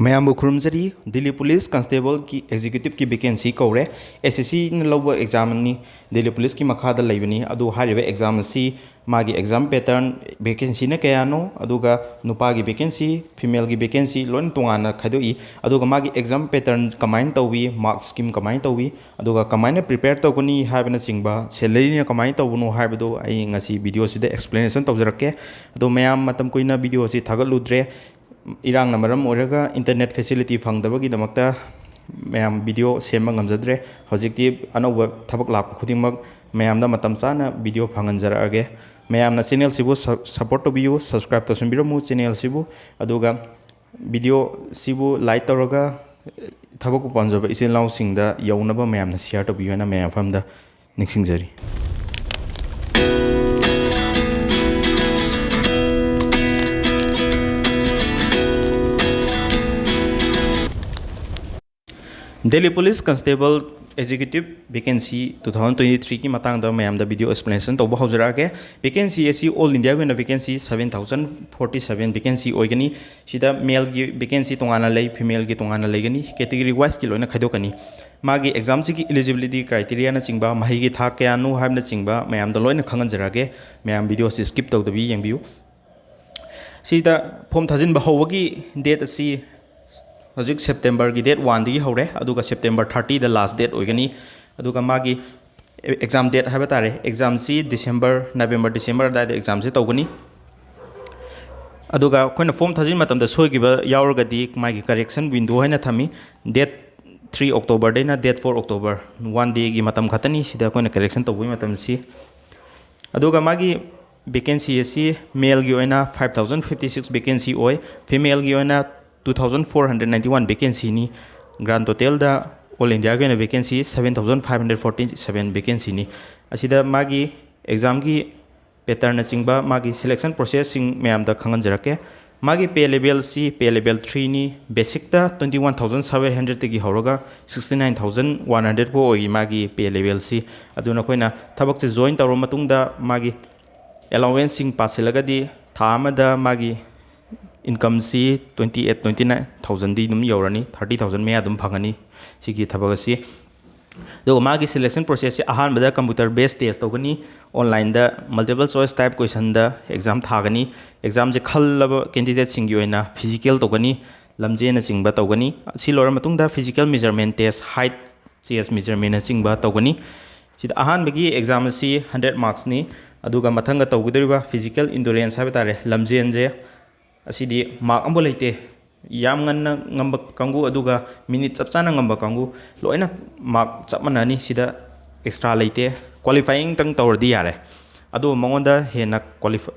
Mayambu khurumjari Delhi Police Constable ki Executive ki vacancy kaure SSC na lawba exam ni Delhi Police ki makhada laibani adu hariba exam si magi exam pattern vacancy na kayano aduga nupa gi vacancy female gi vacancy lon tungana khadoi aduga magi exam pattern kamain tawbi mark scheme kamain tawbi aduga kamain prepare tawkuni haibana singba salary na kamain tawbuno haibado ai ngasi video sida explanation tawjarakke adu mayam matam koina video si thagaludre irang namaram oraga internet facility fangdabagi damakta mayam video semba ngamjadre hojikti anoba thabak lap khudingmak mayamda matam chana video phanganjarage mayamna channel sibu support to biu subscribe to sumbiramu channel sibu aduga video sibu like tawraga thabak panjaba isin law singda yaunaba mayamna share to biu na mayam famda nixingjari Delhi Police Constable Executive Vacancy 2023 की matang da mayam da video explanation to bahawjara ke vacancy asi all India ko na vacancy 7047 vacancy oigani sida male gi vacancy tongana lei female gi tongana leigani category wise ki loina khaidokani magi exam si ki eligibility criteria na chingba mahi gi thak kya nu habna chingba mayam da loina khanganjara ke mayam video si skip to da bi yengbiu sida form thajin bahawagi date asi Hojik September ki date 1 digi hore aduga September 30 the last date oigani aduga magi exam date haba tare exam si December November December da exam si tawgani aduga koina form thajin matam da soigiba yauragadi magi correction window haina thami date 3 October dena date 4 October 1 day gi matam khatani sida koina correction tawbui matam si aduga magi vacancy asi male gi oina 5056 vacancy oi female gi oina 2491 vacancy ni grand total da all India ko na vacancy 7547 vacancy ni asida magi exam gi pattern na chingba magi selection process sing mayam da khangan jarake magi pay level si pay level 3 ni basic da 21700 tegi horoga 69100 po oi magi pay level si aduna koina thabak che join tawro matung da magi allowance sing pasilaga di thama da magi income si 28-29,000 di num yorani 30,000 me adum phangani sigi thabaga si do magi selection process si ahan bada computer based test togani online da multiple choice type question da exam thagani exam je khallaba candidate singi oina physical togani lamje na singba togani si lora matung da physical measurement test height cs measurement na singba togani sid ahan bagi exam si 100 marks ni aduga mathanga togudriba physical endurance ha betare lamjen je asidi mark ambo leite yam nganna ngamba kangu aduga minute chapchana ngamba kangu loina mark chapmanani sida extra leite qualifying tang tawrdi yare adu mangonda hena qualify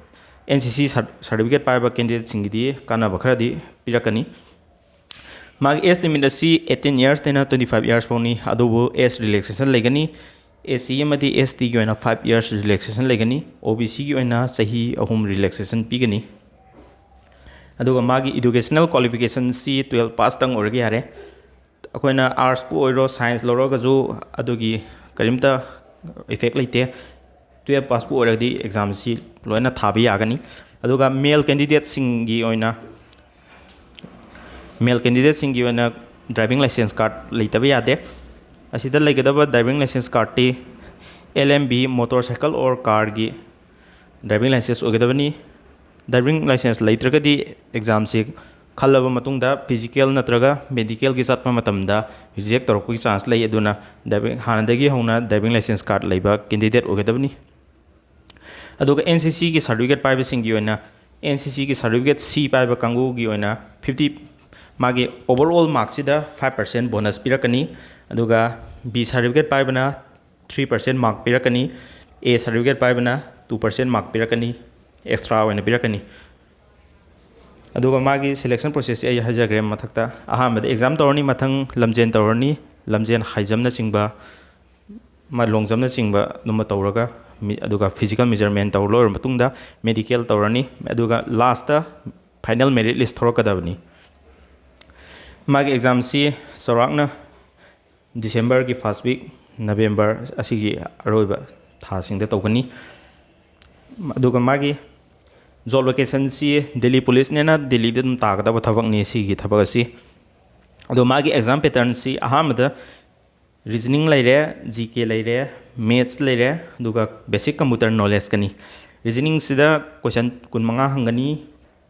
NCC certificate paiba candidate singidi kana bakhradi pirakani mag age limit asi 18 years tena 25 years poni adu age relaxation legani AC amadi ST gi oina 5 years relaxation legani OBC gi oina sahi ahum relaxation pigani aduga magi educational qualification si 12 pass tang orgi yare akoina arts pu oiro science loroga ju adugi karimta effect leite 12 pass pu oradi exam si loina thabi yagani aduga male candidate singi oina driving license card leitabe yade asida legadaba driving license card ti LMB motorcycle or car gi driving license ogadabani driving license leitragadi exam si khallaba matungda physical natraga medical gi satma matamda reject torokui chance lei aduna driving hanadagi hona driving license card leiba candidate ogadabni aduga NCC gi certificate paiba singi oina NCC gi certificate C paiba kangu gi oina 50 magi overall marks ida 5% bonus pirakani aduga B certificate paibana 3% mark pirakani A certificate paibana 2% mark pirakani extra oina pirakani aduga magi selection process ai hajagre mathakta ahambada exam tawrni mathang lamjen tawrni lamjen haijamna chingba ma longjamna chingba numa tawraga aduga physical measurement tawlor matungda medical tawrani aduga last ta final merit list thorokadabni magi exam si sorakna December ki first week November asigi aroiba tha singda tawgani aduga magi job vacancy Delhi Police ne na Delhi dum ta ga da thabak ni si gi thabak si ꯑꯗꯣ ꯃꯥꯒꯤ exam ꯄꯦꯇꯔꯟꯁꯤ ꯑꯍꯥꯟꯕꯗ reasoning ꯂꯩꯔꯦ, GK ꯂꯩꯔꯦ, ꯃꯦꯠꯁ ꯂꯩꯔꯦ, ꯑꯗꯨꯒ basic computer ꯅꯣꯂꯦꯖꯀꯅꯤ. ꯔꯤꯖꯅꯤꯡꯁꯤꯗ ꯀꯣꯏꯁꯟ 25 ꯍꯪꯒꯅꯤ,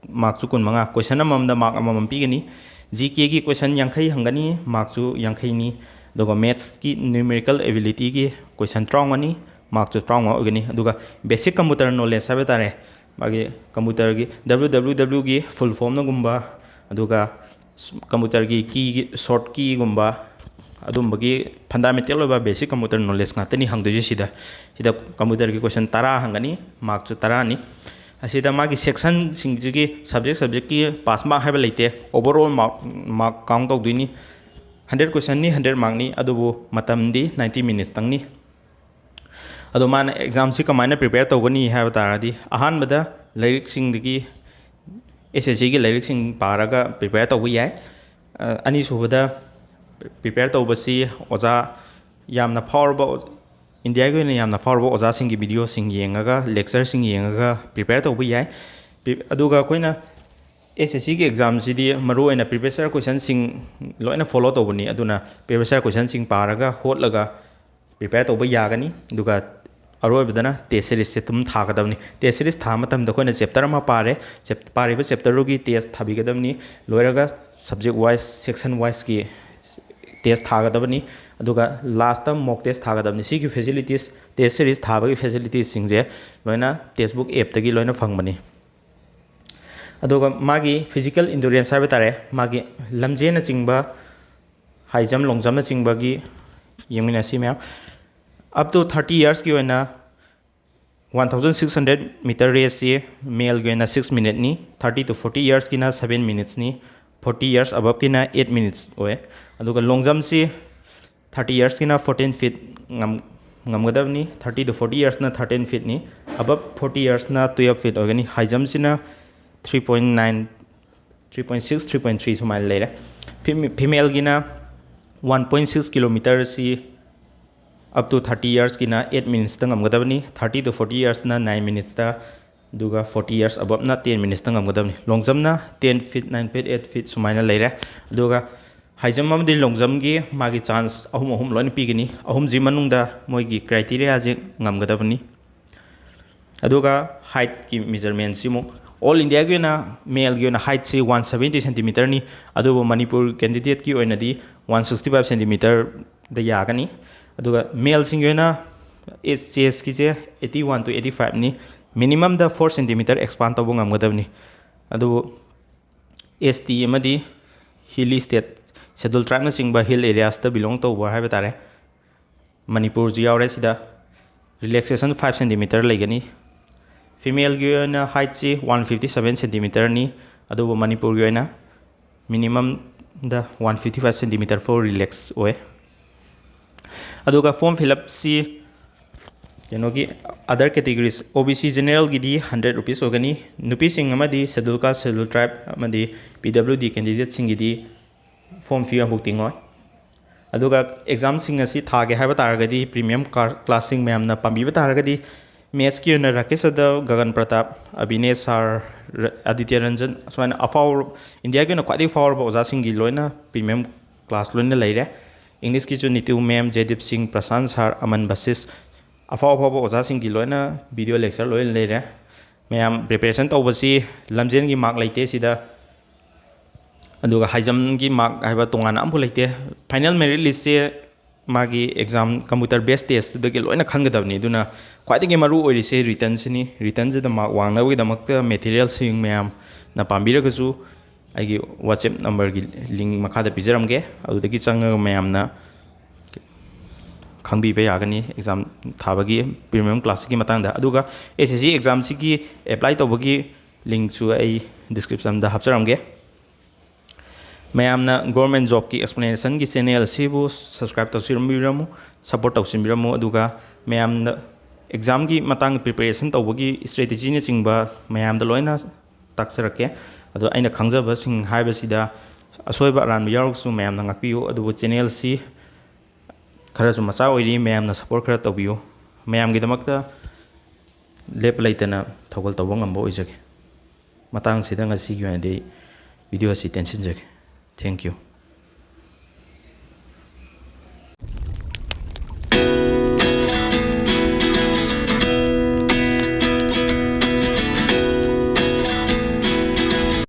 ꯃꯥꯔꯛꯁꯨ 25, ꯀꯣꯏꯁꯟ ꯑꯃꯃꯝꯗ mark ꯑꯃꯃꯝ ꯄꯤꯒꯅꯤ. GKꯒꯤ ꯀꯣꯏꯁꯟ 50 ꯍꯪꯒꯅꯤ, ꯃꯥꯔꯛꯁꯨ 50ꯅꯤ. ꯑꯗꯨꯒ ꯃꯦꯠꯁꯀꯤ ꯅ꯭ꯌꯨꯃꯦꯔꯤꯀꯦꯜ ꯑꯦꯕꯤꯂꯤꯇꯤꯒꯤ ꯀꯣꯏꯁꯟ 50ꯅꯤ, ꯃꯥꯔꯛꯁꯨ 50 ꯑꯣꯏꯒꯅꯤ. ꯑꯗꯨꯒ ꯕꯦꯁꯤꯛ ꯀꯝꯄ꯭ꯌꯨꯇꯔ ꯅꯣꯂꯦꯖ ꯍꯥꯏꯕ ꯇꯥꯔꯦ, ꯃꯥꯒꯤ ꯀꯝꯄ꯭ꯌꯨꯇꯔꯒꯤ WWWꯒꯤ ꯐꯨꯜ ꯐꯣꯝꯅꯒꯨꯝꯕ, ꯑꯗꯨꯒ ꯀꯝꯄ꯭ꯌꯨꯇꯔꯒꯤ ꯀꯤꯒꯤ ꯁꯣꯔꯠ ꯀꯤꯒꯨꯝꯕ, ꯑꯗꯨꯝꯕꯒꯤ ꯐꯟꯗꯥꯃꯦꯟꯇꯦꯜ ꯑꯣꯏꯕ ꯕꯦꯁꯤꯛ ꯀꯝꯄ꯭ꯌꯨꯇꯔ ꯅꯣꯂꯦꯖ ꯉꯥꯛꯇꯅꯤ ꯍꯪꯗꯣꯏꯁꯤ. ꯁꯤꯗ ꯀꯝꯄ꯭ꯌꯨꯇꯔꯒꯤ ꯀꯣꯏꯁꯟ 10 ꯍꯪꯒꯅꯤ, ꯃꯥꯔꯛꯁꯨ 10ꯅꯤ. ꯑꯁꯤꯗ ꯃꯥꯒꯤ ꯁꯦꯛꯁꯟꯁꯤꯡꯁꯤꯒꯤ ꯁꯕꯖꯦꯛꯀꯤ ꯄꯥꯁ ꯃꯥꯔꯛ ꯍꯥꯏꯕ ꯂꯩꯇꯦ, ꯑꯣꯚꯔꯑꯣꯜ ꯃꯥꯔꯛ ꯀꯥꯎꯟ ꯇꯧꯗꯣꯏꯅꯤ. 100 ꯀꯣꯏꯁꯟꯅꯤ, 100 ꯃꯥꯔꯛꯅꯤ, ꯑꯗꯨꯕꯨ ꯃꯇꯝꯗꯤ 90 ꯃꯤꯅꯤꯠꯁꯇꯪꯅꯤ. ꯑꯗꯣ ꯃꯥꯅ ꯑꯦꯛꯖꯥꯝꯁꯤ ꯀꯃꯥꯏꯅ ꯄ꯭ꯔꯤꯄꯦꯌꯔ ꯇꯧꯒꯅꯤ ꯍꯥꯏꯕ ꯇꯥꯔꯗꯤ, ꯑꯍꯥꯟꯕꯗ ꯂꯥꯏꯔꯤꯛꯁꯤꯡꯗꯒꯤ SSCꯒꯤ ꯂꯥꯏꯔꯤꯛꯁꯤꯡ ꯄꯥꯔꯒ ꯄ꯭ꯔꯤꯄꯦꯌꯔ ꯇꯧꯕ ꯌꯥꯏ. ꯑꯅꯤꯁꯨꯕꯗ ꯄ꯭ꯔꯤꯄꯦꯌꯔ ꯇꯧꯕꯁꯤ ꯑꯣꯖꯥ ꯌꯥꯝꯅ ꯐꯥꯎꯔꯕ, ꯏꯟꯗꯤꯌꯥꯒꯤ ꯑꯣꯏꯅ ꯌꯥꯝꯅ ꯐꯥꯎꯔꯕ ꯑꯣꯖꯥꯁꯤꯡꯒꯤ ꯚꯤꯗꯤꯑꯣꯁꯤꯡ ꯌꯦꯡꯉꯒ, ꯂꯦꯛꯆꯔꯁꯤꯡ ꯌꯦꯡꯉꯒ ꯄ꯭ꯔꯤꯄꯦꯌꯔ ꯇꯧꯕ ꯌꯥꯏ. ꯑꯗꯨꯒ ꯑꯩꯈꯣꯏꯅ SSCꯒꯤ ꯑꯦꯛꯖꯥꯝꯁꯤꯗꯤ ꯃꯔꯨꯑꯣꯏꯅ ꯄ꯭ꯔꯤꯚꯤꯌꯁ ꯏꯌꯔ ꯀꯣꯏꯁꯟꯁꯤꯡ ꯂꯣꯏꯅ ꯐꯣꯂꯣ ꯇꯧꯕꯅꯤ. ꯑꯗꯨꯅ ꯄ꯭ꯔꯤꯚꯤꯌꯁ ꯏꯌꯔ ꯀꯣꯏꯁꯟꯁꯤꯡ ꯄꯥꯔꯒ ꯍꯣꯠꯂꯒ ꯄ꯭ꯔꯤꯄꯦꯌꯔ ꯇꯧꯕ ꯌꯥꯒꯅꯤ. ꯑꯗꯨꯒ ꯑꯔꯣꯏꯕꯗꯅ ꯇꯦꯁ ꯁꯤꯔꯤꯁꯁꯦ ꯑꯗꯨꯝ ꯊꯥꯒꯗꯕꯅꯤ. ꯇꯦꯁ ꯁꯤꯔꯤꯁ ꯊꯥꯕ ꯃꯇꯝꯗ ꯑꯩꯈꯣꯏꯅ ꯆꯦꯞꯇꯔ ꯑꯃ ꯄꯥꯔꯦ, ꯄꯥꯔꯤꯕ ꯆꯦꯞꯇꯔꯗꯨꯒꯤ ꯇꯦꯁ ꯊꯥꯕꯤꯒꯗꯕꯅꯤ. ꯂꯣꯏꯔꯒ ꯁꯕꯖꯦꯛ ꯋꯥꯏꯁ, ꯁꯦꯛꯁꯟ ꯋꯥꯏꯁꯀꯤ ꯇꯦꯁ ꯊꯥꯒꯗꯕꯅꯤ. ꯑꯗꯨꯒ ꯂꯥꯁꯇ ꯃꯣꯛ ꯇꯦꯁ ꯊꯥꯒꯗꯕꯅꯤ. ꯁꯤꯒꯤ ꯐꯦꯁꯤꯂꯤꯇꯤꯁ, ꯇꯦꯁ ꯁꯤꯔꯤꯁ ꯊꯥꯕꯒꯤ ꯐꯦꯁꯤꯂꯤꯇꯤꯁꯁꯤꯡꯁꯦ ꯂꯣꯏꯅ ꯇꯦꯛꯁꯕꯨꯛ ꯑꯦꯞꯇꯒꯤ ꯂꯣꯏꯅ ꯐꯪꯕꯅꯤ. ꯑꯗꯨꯒ ꯃꯥꯒꯤ ꯐꯤꯖꯤꯀꯦꯜ ꯏꯟꯗꯨꯔꯦꯟꯁ ꯍꯥꯏꯕ ꯇꯥꯔꯦ, ꯃꯥꯒꯤ ꯂꯝꯖꯦꯜꯅꯆꯤꯡꯕ, ꯍꯥꯏ ꯖꯝ, ꯂꯣꯡ ꯖꯝꯅꯆꯤꯡꯕꯒꯤ ꯌꯦꯡꯃꯤꯟꯅꯁꯤ ꯃꯌꯥꯝ. ꯑꯞ ꯇꯨ 30 ꯏꯌꯔꯁꯀꯤ ꯑꯣꯏꯅ 1600 ꯃꯤꯇꯔ ꯔꯦꯁꯁꯤ ꯃꯦꯜꯒꯤ ꯑꯣꯏꯅ 6 ꯃꯤꯅꯤꯠꯅꯤ, 30 to 40 ꯏꯌꯔꯁꯀꯤꯅ 7 ꯃꯤꯅꯤꯠꯁꯅꯤ, 40 ꯏꯌꯔꯁ ꯑꯕꯞꯀꯤꯅ 8 ꯃꯤꯅꯤꯠꯁ ꯑꯣꯏ. ꯑꯗꯨꯒ ꯂꯣꯡ ꯖꯝꯁꯤ 30 ꯏꯌꯔꯁꯀꯤꯅ 14 ꯐꯤꯠ ꯉꯝꯒꯗꯕꯅꯤ, 30 to 40 ꯏꯌꯔꯁꯅ 13 ꯐꯤꯠꯅꯤ, ꯑꯕꯞ 40 ꯏꯌꯔꯁꯅ 12 ꯐꯤꯠ ꯑꯣꯏꯒꯅꯤ. ꯍꯥꯏ ꯖꯝꯁꯤꯅ 3.9, 3.6, 3.3 ꯁꯨꯃꯥꯏꯅ ꯂꯩꯔꯦ. ꯐꯤꯃꯦꯜꯒꯤꯅ 1.6 ꯀꯤꯂꯣꯃꯤꯇꯔꯁꯤ ꯑꯞ ꯇꯨ 30 ꯏꯌꯔꯁꯀꯤꯅ 8 ꯃꯤꯅꯤꯠꯁꯇ ꯉꯝꯒꯗꯕꯅꯤ, 30 to 40 ꯏꯌꯔꯁꯅ 9 ꯃꯤꯅꯤꯠꯁꯇ, ꯑꯗꯨꯒ 40 ꯏꯌꯔꯁ ꯑꯕꯞꯅ 10 ꯃꯤꯅꯤꯠꯁꯇ ꯉꯝꯒꯗꯕꯅꯤ. ꯂꯣꯡ ꯖꯝꯅ 10 ꯐꯤꯠ, 9 ꯐꯤꯠ, 8 ꯐꯤꯠ ꯁꯨꯃꯥꯏꯅ ꯂꯩꯔꯦ. ꯑꯗꯨꯒ ꯍꯥꯏ ꯖꯝ ꯑꯃꯗꯤ ꯂꯣꯡ ꯖꯝꯒꯤ ꯃꯥꯒꯤ ꯆꯥꯟꯁ ꯑꯍꯨꯝ ꯂꯣꯏꯅ ꯄꯤꯒꯅꯤ. ꯑꯍꯨꯝꯁꯤ ꯃꯅꯨꯡꯗ ꯃꯣꯏꯒꯤ ꯀ꯭ꯔꯥꯏꯇꯦꯔꯤꯌꯥꯁꯤ ꯉꯝꯒꯗꯕꯅꯤ. ꯑꯗꯨꯒ ꯍꯥꯏꯠꯀꯤ ꯃꯦꯖꯔꯃꯦꯟꯁꯤꯃꯨꯛ ꯑꯣꯜ ꯏꯟꯗꯤꯌꯥꯒꯤ ꯑꯣꯏꯅ ꯃꯦꯜꯒꯤ ꯑꯣꯏꯅ ꯍꯥꯏꯠꯁꯤ 170 ꯁꯦꯟꯇꯤꯃꯤꯇꯔꯅꯤ, ꯑꯗꯨꯕꯨ ꯃꯅꯤꯄꯨꯔ ꯀꯦꯟꯗꯤꯗꯦꯠꯀꯤ ꯑꯣꯏꯅꯗꯤ 165 ꯁꯦꯟꯇꯤꯃꯤꯇꯔꯗ ꯌꯥꯒꯅꯤ. ꯑꯗꯨꯒ ꯃꯦꯜꯁꯤꯡꯒꯤ ꯑꯣꯏꯅ ꯆꯦꯁꯀꯤꯁꯦ 81 to 85ꯅꯤ, ꯃꯤꯅꯤꯃꯝꯗ 4 ꯁꯦꯟꯇꯤꯃꯤꯇꯔ ꯑꯦꯛꯁꯄꯥꯟ ꯇꯧꯕ ꯉꯝꯒꯗꯕꯅꯤ. ꯑꯗꯨꯕꯨ ST ꯑꯃꯗꯤ ꯍꯤꯂꯤ ꯁ꯭ꯇꯦꯠ, ꯁꯦꯗꯨꯜ ꯇ꯭ꯔꯥꯏꯕꯅꯆꯤꯡꯕ ꯍꯤꯜ ꯑꯦꯔꯤꯌꯥꯁꯇ ꯕꯤꯂꯣꯡ ꯇꯧꯕ ꯍꯥꯏꯕ ꯇꯥꯔꯦ. ꯃꯅꯤꯄꯨꯔꯁꯨ ꯌꯥꯎꯔꯦ. ꯁꯤꯗ ꯔꯤꯂꯦꯛꯁꯦꯁꯟ 5 ꯁꯦꯟꯇꯤꯃꯤꯇꯔ ꯂꯩꯒꯅꯤ. ꯐꯤꯃꯦꯜꯒꯤ ꯑꯣꯏꯅ ꯍꯥꯏꯠꯁꯤ 157 ꯁꯦꯟꯇꯤꯃꯤꯇꯔꯅꯤ, ꯑꯗꯨꯕꯨ ꯃꯅꯤꯄꯨꯔꯒꯤ ꯑꯣꯏꯅ ꯃꯤꯅꯤꯃꯝꯗ 155 ꯁꯦꯟꯇꯤꯃꯤꯇꯔ ꯐꯥꯎ ꯔꯤꯂꯦꯛꯁ ꯑꯣꯏ. ꯑꯗꯨꯒ ꯐꯣꯔꯝ ꯐꯤꯜꯑꯞꯁꯤ ꯀꯩꯅꯣꯒꯤ ꯑꯗꯔ ꯀꯦꯇꯦꯒꯣꯔꯤꯁ, OBC ꯖꯦꯅꯔꯦꯜꯒꯤꯗꯤ 100 ꯔꯨꯄꯤꯁ ꯑꯣꯏꯒꯅꯤ. ꯅꯨꯄꯤꯁꯤꯡ ꯑꯃꯗꯤ ꯁꯦꯗꯨꯜ ꯀꯥꯁ, ꯁꯦꯗꯨꯜ ꯇ꯭ꯔꯥꯏꯕ ꯑꯃꯗꯤ PWD ꯀꯦꯟꯗꯤꯗꯦꯠꯁꯤꯡꯒꯤꯗꯤ ꯐꯣꯔꯝ ꯐꯤ ꯑꯃꯐꯥꯎ ꯇꯤꯡꯉꯣꯏ. ꯑꯗꯨꯒ ꯑꯦꯛꯖꯥꯝꯁꯤꯡ ꯑꯁꯤ ꯊꯥꯒꯦ ꯍꯥꯏꯕ ꯇꯥꯔꯒꯗꯤ ꯄ꯭ꯔꯤꯃꯤꯌꯝ ꯀ꯭ꯂꯥꯁꯁꯤꯡ ꯃꯌꯥꯝꯅ ꯄꯥꯝꯕꯤꯕ ꯇꯥꯔꯒꯗꯤ ꯃꯦꯠꯁꯀꯤ ꯑꯣꯏꯅ ꯔꯥꯀꯦꯁ ꯌꯥꯗꯕ, ꯒꯒꯟ ꯄ꯭ꯔꯇꯥꯞ, ꯑꯕꯤꯅꯦ ꯁꯥꯔ, ꯑꯗꯤꯇ꯭ꯌ ꯔꯟꯖꯟ, ꯑꯁꯨꯃꯥꯏꯅ ꯑꯐꯥꯎꯕ ꯏꯟꯗꯤꯌꯥꯒꯤ ꯑꯣꯏꯅ ꯈ꯭ꯋꯥꯏꯗꯒꯤ ꯐꯥꯎꯔꯕ ꯑꯣꯖꯥꯁꯤꯡꯒꯤ ꯂꯣꯏꯅ ꯄ꯭ꯔꯤꯃꯤꯌꯝ ꯀ꯭ꯂꯥꯁ ꯂꯣꯏꯅ ꯂꯩꯔꯦ. ꯏꯪꯂꯤꯁꯀꯤꯁꯨ ꯅꯤꯇꯨ ꯃꯦꯝ, ꯖꯦꯗꯤꯞ ꯁꯤꯡ, ꯄ꯭ꯔꯁꯥꯟ ꯁꯥꯔ, ꯑꯃꯟ ꯕꯁꯤꯁ, ꯑꯐꯥꯎꯕ ꯑꯣꯖꯥꯁꯤꯡꯒꯤ ꯂꯣꯏꯅ ꯚꯤꯗꯤꯑꯣ ꯂꯦꯛꯆꯔ ꯂꯣꯏꯅ ꯂꯩꯔꯦ. ꯃꯌꯥꯝ ꯄ꯭ꯔꯤꯄꯦꯔꯦꯁꯟ ꯇꯧꯕꯁꯤ ꯂꯝꯖꯦꯟꯒꯤ ꯃꯥꯔꯛ ꯂꯩꯇꯦ ꯁꯤꯗ, ꯑꯗꯨꯒ ꯍꯥꯏꯖꯝꯒꯤ ꯃꯥꯔꯛ ꯍꯥꯏꯕ ꯇꯣꯉꯥꯟꯅ ꯑꯃꯐꯥꯎ ꯂꯩꯇꯦ. ꯐꯥꯏꯅꯦꯜ ꯃꯦꯔꯤꯠ ꯂꯤꯁꯁꯦ ꯃꯥꯒꯤ ꯑꯦꯛꯖꯥꯝ ꯀꯝꯄ꯭ꯌꯨꯇꯔ ꯕꯦꯁ ꯇꯦꯁꯇꯨꯗꯒꯤ ꯂꯣꯏꯅ ꯈꯟꯒꯗꯕꯅꯤ. ꯑꯗꯨꯅ ꯈ꯭ꯋꯥꯏꯗꯒꯤ ꯃꯔꯨ ꯑꯣꯏꯔꯤꯁꯦ ꯔꯤꯇꯟꯁꯤꯅꯤ. ꯔꯤꯇꯟꯁꯤꯗ ꯃꯥꯔꯛ ꯋꯥꯡꯅꯕꯒꯤꯗꯃꯛꯇ ꯃꯦꯇꯤꯔꯤꯌꯦꯜꯁꯤꯡ ꯃꯌꯥꯝꯅ ꯄꯥꯝꯕꯤꯔꯒꯁꯨ ꯑꯩꯒꯤ ꯋꯥꯆꯦꯞ ꯅꯝꯕꯔꯒꯤ ꯂꯤꯡ ꯃꯈꯥꯗ ꯄꯤꯖꯔꯝꯒꯦ, ꯑꯗꯨꯗꯒꯤ ꯆꯪꯉꯒ ꯃꯌꯥꯝꯅ ꯈꯪꯕꯤꯕ ꯌꯥꯒꯅꯤ ꯑꯦꯛꯖꯥꯝ ꯊꯥꯕꯒꯤ ꯄ꯭ꯔꯤꯃꯤꯌꯝ ꯀ꯭ꯂꯥꯁꯀꯤ ꯃꯇꯥꯡꯗ. ꯑꯗꯨꯒ SSC ꯑꯦꯛꯖꯥꯝꯁꯤꯒꯤ ꯑꯦꯄ꯭ꯂꯥꯏ ꯇꯧꯕꯒꯤ ꯂꯤꯡꯛꯁꯨ ꯑꯩ ꯗꯤꯁꯀ꯭ꯔꯤꯞꯁꯟꯗ ꯍꯥꯞꯆꯔꯝꯒꯦ. ꯃꯌꯥꯝꯅ ꯒꯣꯔꯃꯦꯟ ꯖꯣꯕꯀꯤ ꯑꯦꯛꯁꯄ꯭ꯂꯦꯅꯦꯁꯟꯒꯤ ꯆꯦꯅꯦꯜ ꯑꯁꯤꯕꯨ ꯁꯕꯁꯀ꯭ꯔꯥꯏꯕ ꯇꯧꯁꯤꯟꯕꯤꯔꯝꯃꯨ, ꯁꯞꯄꯣꯔꯠ ꯇꯧꯁꯤꯟꯕꯤꯔꯝꯃꯨ. ꯑꯗꯨꯒ ꯃꯌꯥꯝꯅ ꯑꯦꯛꯖꯥꯝꯒꯤ ꯃꯇꯥꯡꯗ ꯄ꯭ꯔꯤꯄꯦꯔꯦꯁꯟ ꯇꯧꯕꯒꯤ ꯏꯁꯇ꯭ꯔꯦꯇꯦꯖꯤꯅꯆꯤꯡꯕ ꯃꯌꯥꯝꯗ ꯂꯣꯏꯅ ꯇꯥꯛꯆꯔꯛꯀꯦ. ꯑꯗꯣ ꯑꯩꯅ ꯈꯪꯖꯕꯁꯤꯡ ꯍꯥꯏꯕꯁꯤꯗ ꯑꯁꯣꯏꯕ ꯑꯔꯥꯟꯕ ꯌꯥꯎꯔꯒꯁꯨ ꯃꯌꯥꯝꯅ ꯉꯥꯛꯄꯤꯌꯨ. ꯑꯗꯨꯕꯨ ꯆꯦꯅꯦꯜꯁꯤ ꯈꯔꯁꯨ ꯃꯆꯥ ꯑꯣꯏꯔꯤ, ꯃꯌꯥꯝꯅ ꯁꯞꯄꯣꯔꯠ ꯈꯔ ꯇꯧꯕꯤꯌꯨ. ꯃꯌꯥꯝꯒꯤꯗꯃꯛꯇ ꯂꯦꯞꯄ ꯂꯩꯇꯅ ꯊꯧꯒꯜ ꯇꯧꯕ ꯉꯝꯕ ꯑꯣꯏꯖꯒꯦ. ꯃꯇꯥꯡꯁꯤꯗ ꯉꯁꯤꯒꯤ ꯑꯣꯏꯅꯗꯤ ꯚꯤꯗꯤꯑꯣ ꯑꯁꯤ ꯇꯦꯟꯁꯤꯟꯖꯒꯦ. Thank you.